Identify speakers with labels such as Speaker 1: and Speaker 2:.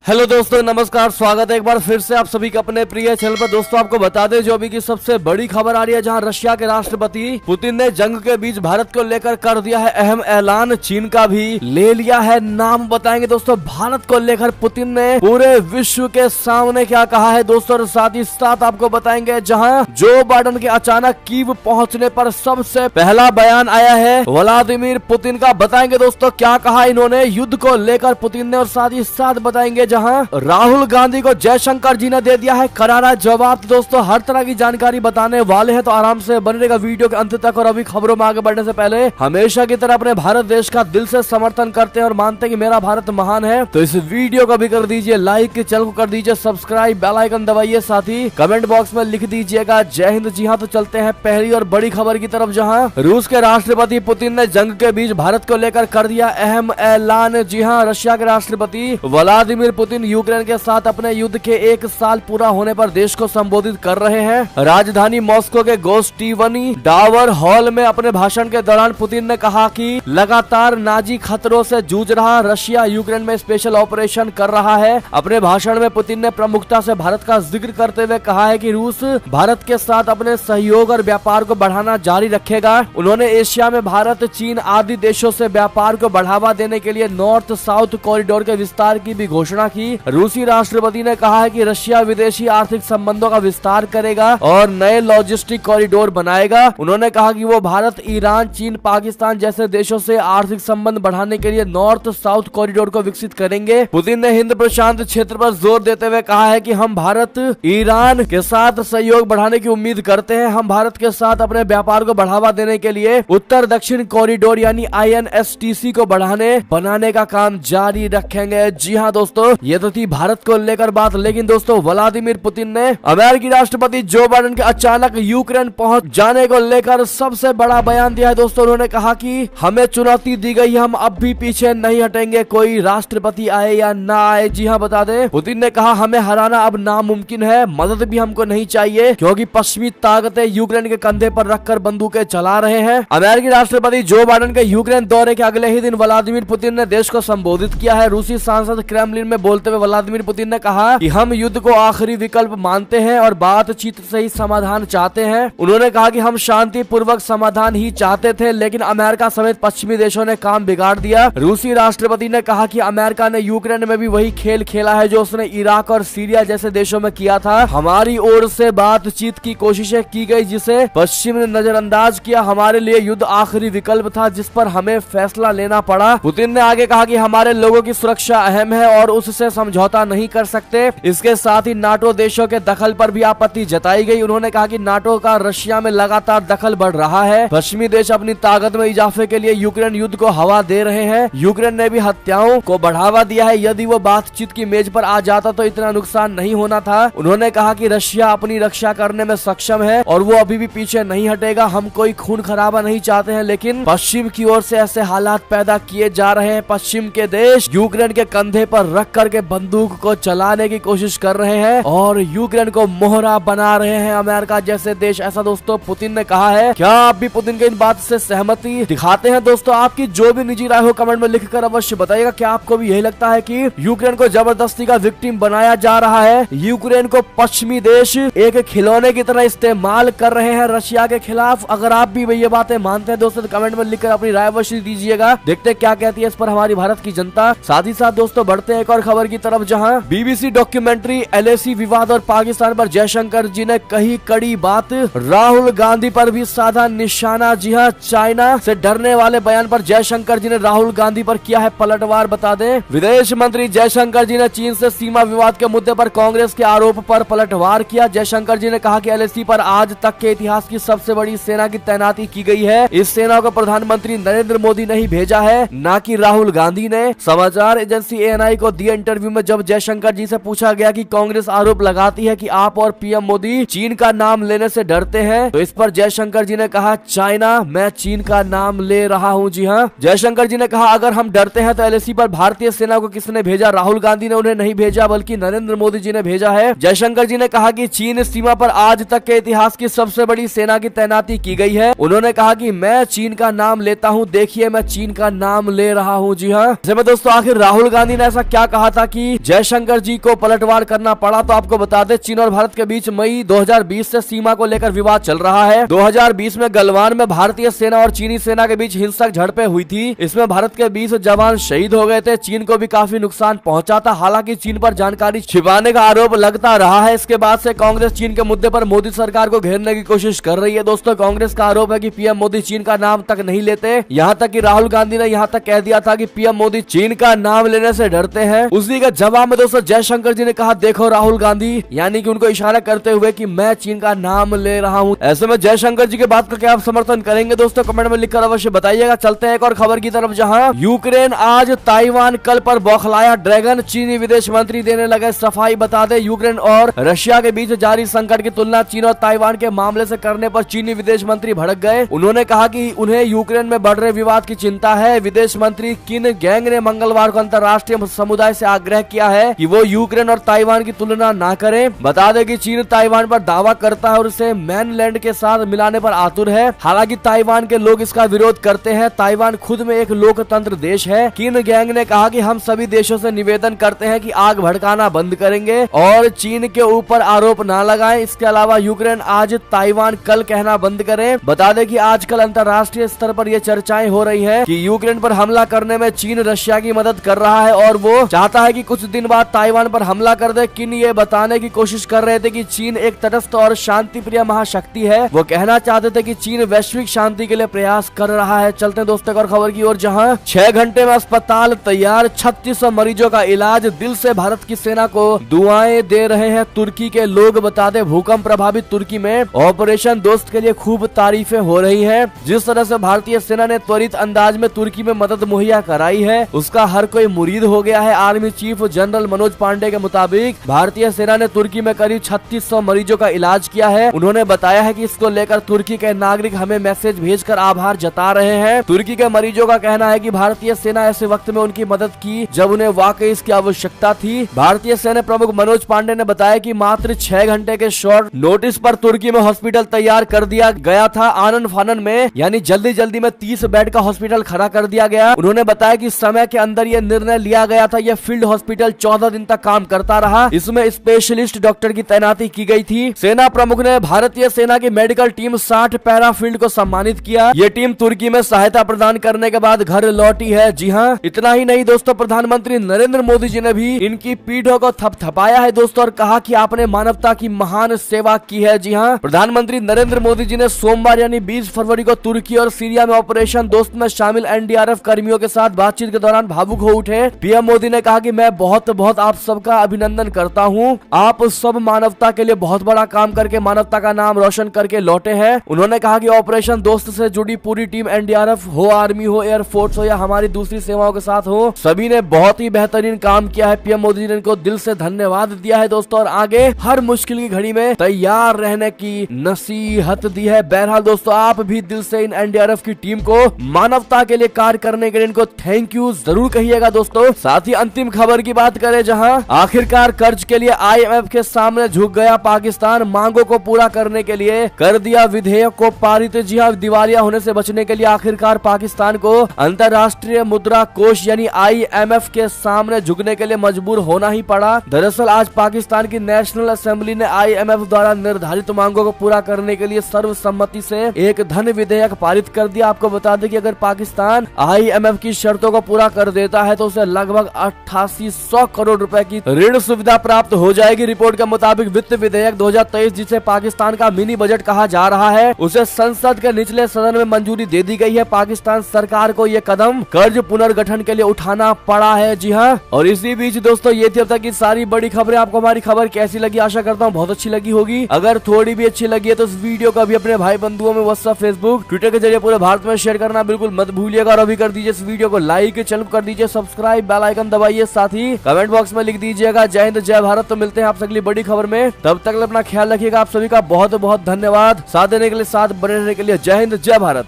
Speaker 1: Hello दोस्तों, नमस्कार। स्वागत है एक बार फिर से आप सभी के अपने प्रिय चैनल पर। दोस्तों आपको बता दें जो अभी की सबसे बड़ी खबर आ रही है, जहां रशिया के राष्ट्रपति पुतिन ने जंग के बीच भारत को लेकर कर दिया है अहम ऐलान। चीन का भी ले लिया है नाम। बताएंगे दोस्तों भारत को लेकर पुतिन ने पूरे विश्व के सामने क्या कहा है दोस्तों, और साथ ही साथ आपको बताएंगे जहाँ जो बाइडेन के अचानक कीव पहुँचने पर सबसे पहला बयान आया है व्लादिमीर पुतिन का। बताएंगे दोस्तों क्या कहा इन्होंने युद्ध को लेकर पुतिन ने, और साथ ही साथ बताएंगे जहां राहुल गांधी को जयशंकर जी ने दे दिया है करारा जवाब। दोस्तों हर तरह की जानकारी बताने वाले हैं, तो आराम से बने रहेगा वीडियो के अंत तक। और अभी खबरों में आगे बढ़ने से पहले हमेशा की तरह अपने भारत देश का दिल से समर्थन करते हैं और मानते हैं कि मेरा भारत महान है, तो इस वीडियो को भी कर दीजिए लाइक, चैनल को कर दीजिए सब्सक्राइब, बेल आइकन दबाइए, साथ ही कमेंट बॉक्स में लिख दीजिएगा जय हिंद। जी हाँ, तो चलते हैं पहली और बड़ी खबर की तरफ, जहाँ रूस के राष्ट्रपति पुतिन ने जंग के बीच भारत को लेकर कर दिया अहम ऐलान। जी हाँ, रशिया के राष्ट्रपति व्लादिमीर पुतिन यूक्रेन के साथ अपने युद्ध के 1 साल पूरा होने पर देश को संबोधित कर रहे हैं। राजधानी मॉस्को के गोस्टिवनी डावर हॉल में अपने भाषण के दौरान पुतिन ने कहा कि लगातार नाजी खतरों से जूझ रहा रशिया यूक्रेन में स्पेशल ऑपरेशन कर रहा है। अपने भाषण में पुतिन ने प्रमुखता से भारत का जिक्र करते हुए कहा है कि रूस भारत के साथ अपने सहयोग और व्यापार को बढ़ाना जारी रखेगा। उन्होंने एशिया में भारत, चीन आदि देशों से व्यापार को बढ़ावा देने के लिए नॉर्थ साउथ कॉरिडोर के विस्तार की भी घोषणा की। रूसी राष्ट्रपति ने कहा है कि रशिया विदेशी आर्थिक संबंधों का विस्तार करेगा और नए लॉजिस्टिक कॉरिडोर बनाएगा। उन्होंने कहा कि वो भारत, ईरान, चीन, पाकिस्तान जैसे देशों से आर्थिक संबंध बढ़ाने के लिए नॉर्थ साउथ कॉरिडोर को विकसित करेंगे। पुतिन ने हिंद प्रशांत क्षेत्र पर जोर देते हुए कहा है कि हम भारत, ईरान के साथ सहयोग बढ़ाने की उम्मीद करते हैं। हम भारत के साथ अपने व्यापार को बढ़ावा देने के लिए उत्तर दक्षिण कॉरिडोर यानी INSTC को बनाने का काम जारी रखेंगे। जी हाँ दोस्तों, ये तो थी भारत को लेकर बात, लेकिन दोस्तों व्लादिमीर पुतिन ने अमेरिकी राष्ट्रपति जो बाइडेन के अचानक यूक्रेन पहुंच जाने को लेकर सबसे बड़ा बयान दिया है। दोस्तों उन्होंने कहा कि हमें चुनौती दी गई, हम अब भी पीछे नहीं हटेंगे, कोई राष्ट्रपति आए या ना आए। जी हाँ, बता दें पुतिन ने कहा हमें हराना अब नामुमकिन है, मदद भी हमको नहीं चाहिए क्योंकि पश्चिमी ताकतें यूक्रेन के कंधे पर रखकर बंदूकें चला रहे हैं। अमेरिकी राष्ट्रपति जो बाइडेन के यूक्रेन दौरे के अगले ही दिन व्लादिमीर पुतिन ने देश को संबोधित किया है। रूसी सांसद क्रेमलिन में बोलते हुए व्लादिमीर पुतिन ने कहा कि हम युद्ध को आखिरी विकल्प मानते हैं और बातचीत से ही समाधान चाहते हैं। उन्होंने कहा कि हम शांतिपूर्वक समाधान ही चाहते थे, लेकिन अमेरिका समेत पश्चिमी देशों ने काम बिगाड़ दिया। रूसी राष्ट्रपति ने कहा कि अमेरिका ने यूक्रेन में भी वही खेल खेला है जो उसने इराक और सीरिया जैसे देशों में किया था। हमारी ओर से बातचीत की कोशिशें की गई जिसे पश्चिम ने नजरअंदाज किया। हमारे लिए युद्ध आखिरी विकल्प था जिस पर हमें फैसला लेना पड़ा। पुतिन ने आगे कहा कि हमारे लोगों की सुरक्षा अहम है और उससे समझौता नहीं कर सकते। इसके साथ ही नाटो देशों के दखल पर भी आपत्ति जताई गई। उन्होंने कहा कि नाटो का रशिया में लगातार दखल बढ़ रहा है। पश्चिमी देश अपनी ताकत में इजाफे के लिए यूक्रेन युद्ध को हवा दे रहे हैं। यूक्रेन ने भी हत्याओं को बढ़ावा दिया है। यदि वो बातचीत की मेज पर आ जाता तो इतना नुकसान नहीं होना था। उन्होंने कहा कि रशिया अपनी रक्षा करने में सक्षम है और वो अभी भी पीछे नहीं हटेगा। हम कोई खून खराबा नहीं चाहते हैं, लेकिन पश्चिम की ओर से ऐसे हालात पैदा किए जा रहे हैं। पश्चिम के देश यूक्रेन के कंधे पर रख करके बंदूक को चलाने की कोशिश कर रहे हैं और यूक्रेन को मोहरा बना रहे हैं अमेरिका जैसे देश। ऐसा दोस्तों पुतिन ने कहा है। क्या आप भी पुतिन की इन बात से सहमति दिखाते हैं? दोस्तों आपकी जो भी निजी राय हो कमेंट में लिखकर अवश्य बताइएगा। क्या आपको भी यही लगता है कि यूक्रेन को जबरदस्ती का विक्टिम बनाया जा रहा है? यूक्रेन को पश्चिमी देश एक खिलौने की तरह इस्तेमाल कर रहे हैं रशिया के खिलाफ? अगर आप भी ये बातें मानते हैं दोस्तों तो कमेंट में लिखकर अपनी राय अवश्य दीजिएगा। देखते हैं क्या कहती है इस पर हमारी भारत की जनता। साथ ही साथ दोस्तों बढ़ते हैं एक और खबर की तरफ, जहां BBC डॉक्यूमेंट्री LAC विवाद और पाकिस्तान पर जयशंकर जी ने कही कड़ी बात। राहुल गांधी पर भी साधा निशाना। जी हां, चाइना से डरने वाले बयान पर जयशंकर जी ने राहुल गांधी पर किया है पलटवार। बता दें विदेश मंत्री जयशंकर जी ने चीन से सीमा विवाद के मुद्दे पर कांग्रेस के आरोप पर पलटवार किया। जयशंकर जी ने कहा कि LAC पर आज तक के इतिहास की सबसे बड़ी सेना की तैनाती की गई है। इस सेना को प्रधानमंत्री नरेंद्र मोदी ने ही भेजा है, न कि राहुल गांधी ने। समाचार एजेंसी ANI को दिए इंटरव्यू में जब जयशंकर जी से पूछा गया कि कांग्रेस आरोप लगाती है कि आप और PM मोदी चीन का नाम लेने से डरते हैं, तो इस पर जयशंकर जी ने कहा चाइना, मैं चीन का नाम ले रहा हूं। जी हां, जयशंकर जी ने कहा अगर हम डरते हैं तो LAC पर भारतीय सेना को किसने भेजा? राहुल गांधी ने उन्हें नहीं भेजा बल्कि नरेंद्र मोदी जी ने भेजा है। जयशंकर जी ने कहा कि चीन सीमा पर आज तक के इतिहास की सबसे बड़ी सेना की तैनाती की गई है। उन्होंने कहा कि मैं चीन का नाम लेता हूं, देखिए मैं चीन का नाम ले रहा हूं। जी हाँ, दोस्तों आखिर राहुल गांधी ने ऐसा क्या कहा था कि जयशंकर जी को पलटवार करना पड़ा। तो आपको बता दें चीन और भारत के बीच मई 2020 से सीमा को लेकर विवाद चल रहा है। 2020 में गलवान में भारतीय सेना और चीनी सेना के बीच हिंसक झड़पें हुई थी। इसमें भारत के 20 जवान शहीद हो गए थे। चीन को भी काफी नुकसान पहुंचा था। हालांकि चीन पर जानकारी छिपाने का आरोप लगता रहा है। इसके बाद से कांग्रेस चीन के मुद्दे पर मोदी सरकार को घेरने की कोशिश कर रही है। दोस्तों कांग्रेस का आरोप है कि पीएम मोदी चीन का नाम तक नहीं लेते। यहाँ तक कि राहुल गांधी ने यहाँ तक कह दिया था कि पीएम मोदी चीन का नाम लेने से डरते हैं। उसी के जवाब में दोस्तों जयशंकर जी ने कहा, देखो राहुल गांधी, यानी कि उनको इशारा करते हुए कि मैं चीन का नाम ले रहा हूँ। ऐसे में जयशंकर जी के बात का क्या आप समर्थन करेंगे दोस्तों? कमेंट में लिखकर अवश्य बताइएगा। चलते हैं एक और खबर की तरफ, जहां यूक्रेन आज ताइवान कल पर बौखलाया ड्रैगन, चीनी विदेश मंत्री देने लगे सफाई। बता दें यूक्रेन और रशिया के बीच जारी संकट की तुलना चीन और ताइवान के मामले से करने पर चीनी विदेश मंत्री भड़क गए। उन्होंने कहा कि उन्हें यूक्रेन में बढ़ रहे विवाद की चिंता है। विदेश मंत्री किन गैंग ने मंगलवार को अंतर्राष्ट्रीय समुदाय से आग्रह किया है कि वो यूक्रेन और ताइवान की तुलना न करें। बता दें कि चीन ताइवान पर दावा करता है और उसे मेनलैंड के साथ मिलाने पर आतुर है। हालांकि ताइवान के लोग इसका विरोध करते हैं। ताइवान खुद में एक लोकतंत्र देश है। किन गैंग ने कहा कि हम सभी देशों से निवेदन करते हैं कि आग भड़काना बंद करेंगे और चीन के ऊपर आरोप न लगाएं। इसके अलावा यूक्रेन आज ताइवान कल कहना बंद करें। बता दें कि आजकल अंतर्राष्ट्रीय स्तर पर यह चर्चाएं हो रही है कि यूक्रेन पर हमला करने में चीन रशिया की मदद कर रहा है और वो चाहता है कि कुछ दिन बाद ताइवान पर हमला कर दे। किन ये बताने की कोशिश कर रहे थे कि चीन एक तटस्थ और शांति प्रिय महाशक्ति है। वो कहना चाहते थे कि चीन वैश्विक शांति के लिए प्रयास कर रहा है। चलते हैं दोस्तों और खबर की ओर, जहां 6 घंटे में अस्पताल तैयार, 3600 मरीजों का इलाज। दिल से भारत की सेना को दुआएं दे रहे हैं तुर्की के लोग। बता दें भूकंप प्रभावित तुर्की में ऑपरेशन दोस्त के लिए खूब तारीफें हो रही है। जिस तरह से भारतीय सेना ने त्वरित अंदाज में तुर्की में मदद मुहैया कराई है उसका हर कोई मुरीद हो गया है। Army chief general Manoj Pande के मुताबिक भारतीय सेना ने तुर्की में करीब 3600 मरीजों का इलाज किया है। उन्होंने बताया है कि इसको लेकर तुर्की के नागरिक हमें मैसेज भेजकर आभार जता रहे हैं। तुर्की के मरीजों का कहना है कि भारतीय सेना ऐसे वक्त में उनकी मदद की जब उन्हें वाकई इसकी आवश्यकता थी। भारतीय सेना प्रमुख मनोज पांडे ने बताया कि मात्र 6 घंटे के शॉर्ट नोटिस पर तुर्की में हॉस्पिटल तैयार कर दिया गया था। आनन फानन में यानी जल्दी जल्दी में 30 बेड का हॉस्पिटल खड़ा कर दिया गया। उन्होंने बताया कि समय के अंदर यह निर्णय लिया गया था। यह फील्ड हॉस्पिटल 14 दिन तक काम करता रहा। इसमें स्पेशलिस्ट डॉक्टर की तैनाती की गई थी। सेना प्रमुख ने भारतीय सेना की मेडिकल टीम 60 पैरा फील्ड को सम्मानित किया। ये टीम तुर्की में सहायता प्रदान करने के बाद घर लौटी है। जी हाँ, इतना ही नहीं दोस्तों, प्रधानमंत्री नरेंद्र मोदी जी ने भी इनकी पीठों को थपथपाया है दोस्तों और कहा कि आपने मानवता की महान सेवा की है। जी हाँ, प्रधानमंत्री नरेंद्र मोदी जी ने सोमवार यानी 20 फरवरी को तुर्की और सीरिया में ऑपरेशन दोस्त में शामिल एनडीआरएफ कर्मियों के साथ बातचीत के दौरान भावुक हो उठे। पीएम मोदी ने कहा कि मैं बहुत बहुत आप सबका अभिनंदन करता हूँ। आप सब मानवता के लिए बहुत बड़ा काम करके मानवता का नाम रोशन करके लौटे हैं। उन्होंने कहा कि ऑपरेशन दोस्त से जुड़ी पूरी टीम एनडीआरएफ हो, आर्मी हो, एयरफोर्स हो या हमारी दूसरी सेवाओं के साथ हो, सभी ने बहुत ही बेहतरीन काम किया है। पीएम मोदी ने इनको दिल से धन्यवाद दिया है दोस्तों और आगे हर मुश्किल की घड़ी में तैयार रहने की नसीहत दी है। बहरहाल दोस्तों, आप भी दिल से इन एनडीआरएफ की टीम को मानवता के लिए कार्य करने के लिए इनको थैंक यू जरूर कहिएगा दोस्तों। साथ ही अंतिम खबर की बात करें, जहां आखिरकार कर्ज के लिए आईएमएफ के सामने झुक गया पाकिस्तान। मांगों को पूरा करने के लिए कर दिया विधेयक को पारित। जी हां, दिवालिया होने से बचने के लिए आखिरकार पाकिस्तान को अंतर्राष्ट्रीय मुद्रा कोष यानी आईएमएफ के सामने झुकने के लिए मजबूर होना ही पड़ा। दरअसल आज पाकिस्तान की नेशनल असेंबली ने आईएमएफ द्वारा निर्धारित मांगों को पूरा करने के लिए सर्वसम्मति से एक धन विधेयक पारित कर दिया। आपको बता दें कि अगर पाकिस्तान आईएमएफ की शर्तों को पूरा कर देता है तो उसे लगभग 8800 करोड़ रुपए की ऋण सुविधा प्राप्त हो जाएगी। रिपोर्ट के मुताबिक वित्त विधेयक 2023 जिसे पाकिस्तान का मिनी बजट कहा जा रहा है उसे संसद के निचले सदन में मंजूरी दे दी गई है। पाकिस्तान सरकार को ये कदम कर्ज पुनर्गठन के लिए उठाना पड़ा है। जी हाँ, और इसी बीच दोस्तों ये थी अब तक की सारी बड़ी खबरें। आपको हमारी खबर कैसी लगी? आशा करता हूँ बहुत अच्छी लगी होगी। अगर थोड़ी भी अच्छी लगी है तो इस वीडियो को भी अपने भाई बंधुओं में व्हाट्सएप, फेसबुक, ट्विटर के जरिए पूरे भारत में शेयर करना बिल्कुल मत भूलिएगा। और अभी कर दीजिए इस वीडियो को लाइक, चैनल को कर दीजिए सब्सक्राइब, बेल आइकन दबाइए, साथ ही कमेंट बॉक्स में लिख दीजिएगा जय हिंद जय भारत। तो मिलते हैं आपसे अगली बड़ी खबर में, तब तक अपना ख्याल रखिएगा। आप सभी का बहुत बहुत धन्यवाद। साथ देने के लिए, साथ बने रहने के लिए। जय हिंद जय भारत।